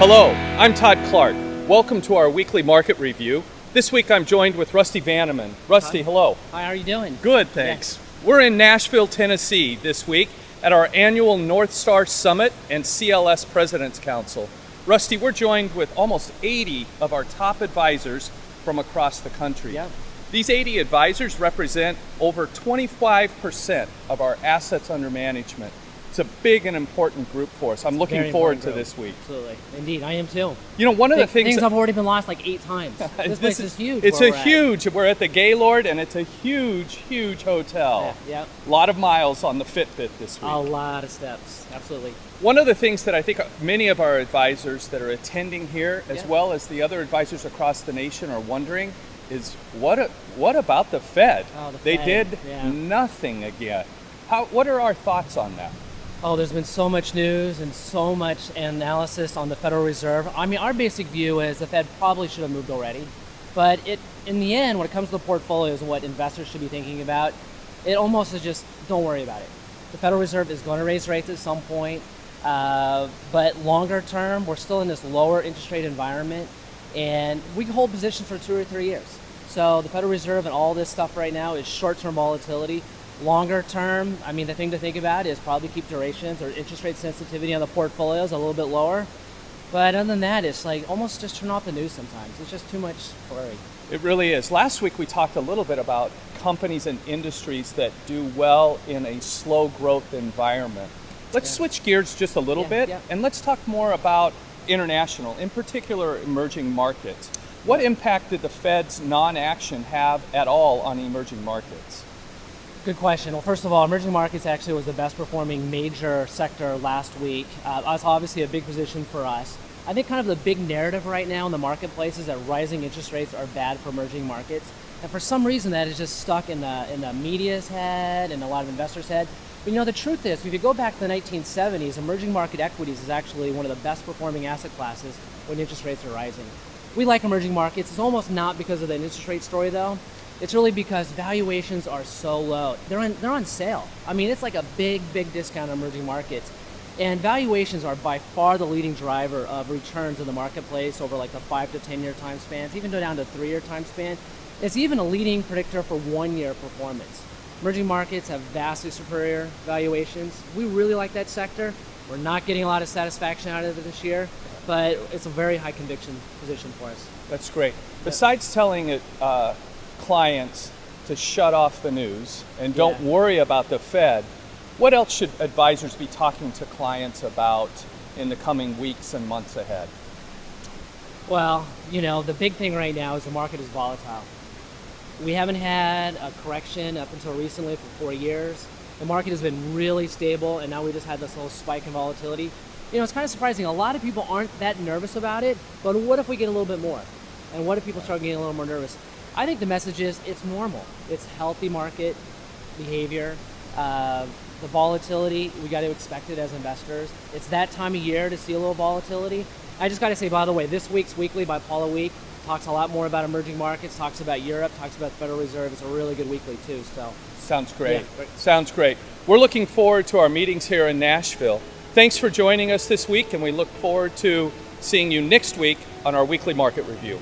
Hello, I'm Todd Clark. Welcome to our weekly market review. This week I'm joined with Rusty Vanneman. Rusty, Hi. hello. Hi, how are you doing? Good, thanks. We're in Nashville, Tennessee this week at our annual North Star Summit and CLS President's Council. Rusty, we're joined with almost 80 of our top advisors from across the country. Yeah. These 80 advisors represent over 25% of our assets under management. It's a big and important group for us. I'm looking forward to this week. Absolutely. Indeed, I am too. You know, one of the things have already been lost like 8 times. This place is huge. We're at the Gaylord, and it's a huge, huge hotel. Yeah. A lot of miles on the Fitbit this week. A lot of steps. Absolutely. One of the things that I think many of our advisors that are attending here, as well as the other advisors across the nation, are wondering is what about the Fed? Oh, the They Fed. did nothing again. What are our thoughts on that? Oh, there's been so much news and so much analysis on the Federal Reserve. I mean, our basic view is the Fed probably should have moved already. But in the end, when it comes to the portfolios and what investors should be thinking about, it almost is just don't worry about it. The Federal Reserve is going to raise rates at some point, but longer term, we're still in this lower interest rate environment, and we can hold positions for 2 or 3 years. So the Federal Reserve and all this stuff right now is short-term volatility. Longer term, I mean, the thing to think about is probably keep durations or interest rate sensitivity on the portfolios a little bit lower. But other than that, it's like almost just turn off the news sometimes. It's just too much worry. It really is. Last week we talked a little bit about companies and industries that do well in a slow growth environment. Let's switch gears just a little bit and let's talk more about international, in particular emerging markets. What impact did the Fed's non-action have at all on emerging markets? Good question. Well, first of all, emerging markets actually was the best performing major sector last week. That's obviously a big position for us. I think kind of the big narrative right now in the marketplace is that rising interest rates are bad for emerging markets. And for some reason that is just stuck in the media's head and a lot of investors' head. But you know, the truth is, if you go back to the 1970s, emerging market equities is actually one of the best performing asset classes when interest rates are rising. We like emerging markets. It's almost not because of the interest rate story though. It's really because valuations are so low. They're on sale. I mean, it's like a big discount on emerging markets. And valuations are by far the leading driver of returns in the marketplace over like the 5 to 10 year time spans, even go down to 3 year time span. It's even a leading predictor for 1 year performance. Emerging markets have vastly superior valuations. We really like that sector. We're not getting a lot of satisfaction out of it this year, but it's a very high conviction position for us. That's great. Besides telling it, clients to shut off the news and don't worry about the Fed, what else should advisors be talking to clients about in the coming weeks and months ahead? Well, you know, the big thing right now is the market is volatile. We haven't had a correction up until recently for 4 years. The market has been really stable, and now we just had this little spike in volatility. You know, it's kind of surprising. A lot of people aren't that nervous about it, but what if we get a little bit more? And what if people start getting a little more nervous? I think the message is it's normal. It's healthy market behavior. The volatility, we got to expect it as investors. It's that time of year to see a little volatility. I just got to say, by the way, this week's Weekly by Paula Week talks a lot more about emerging markets, talks about Europe, talks about the Federal Reserve. It's a really good weekly too. So sounds great. Sounds great. We're looking forward to our meetings here in Nashville. Thanks for joining us this week, and we look forward to seeing you next week on our weekly market review.